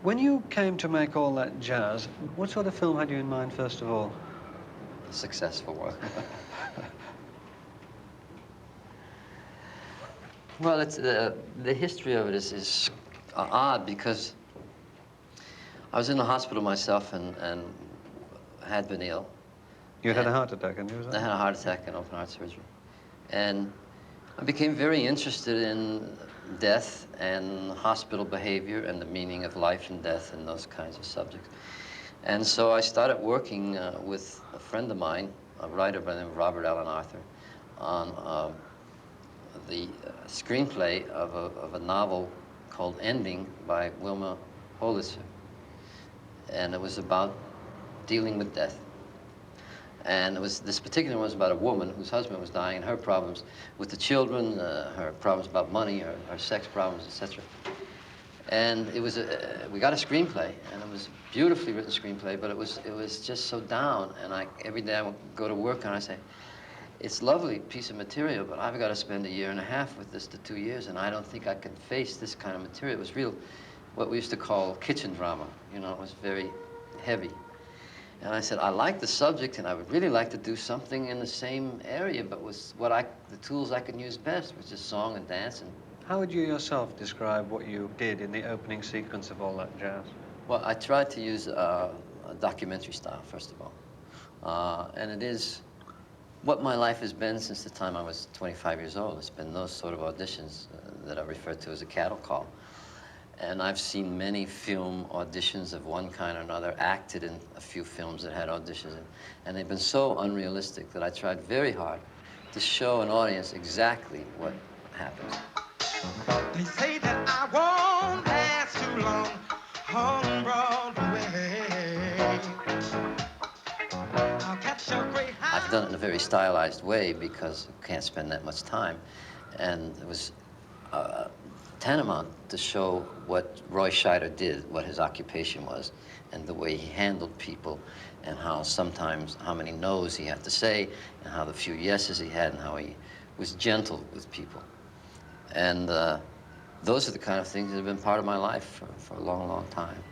When you came to make all that jazz, what sort of film had you in mind, first of all? A successful one. Well, it's, the history of it is odd because I was in the hospital myself and had been ill. You had a heart attack, and you was I had a heart attack and open heart surgery. And I became very interested in death and hospital behavior and the meaning of life and death and those kinds of subjects. And so I started working with a friend of mine, a writer by the name of Robert Allen Arthur, on the screenplay of a novel called Ending by Wilma Holitzer. And it was about dealing with death. And it was, this particular one was about a woman whose husband was dying and her problems with the children, her problems about money, her sex problems, etc. And it was we got a screenplay, and it was a beautifully written screenplay, but it was just so down. And every day I would go to work and I say, it's a lovely piece of material, but I've got to spend 1.5 years with this to 2 years, and I don't think I can face this kind of material. It was real, what we used to call kitchen drama. You know, it was very heavy. And I said, I like the subject, and I would really like to do something in the same area, but with the tools I could use best, which is song and dance. And how would you yourself describe what you did in the opening sequence of all that jazz? well, I tried to use a documentary style, first of all. And it is what my life has been since the time I was 25 years old. It's been those sort of auditions that I refer to as a cattle call. And I've seen many film auditions of one kind or another, acted in a few films that had auditions in, and they've been so unrealistic that I tried very hard to show an audience exactly what happens. They say that I won't last too long on Broadway. I'll catch a great high. I've done it in a very stylized way because I can't spend that much time, and it was tantamount to show what Roy Scheider did, what his occupation was, and the way he handled people, and how sometimes, how many no's he had to say, and how the few yeses he had, and how he was gentle with people. And those are the kind of things that have been part of my life for a long, long time.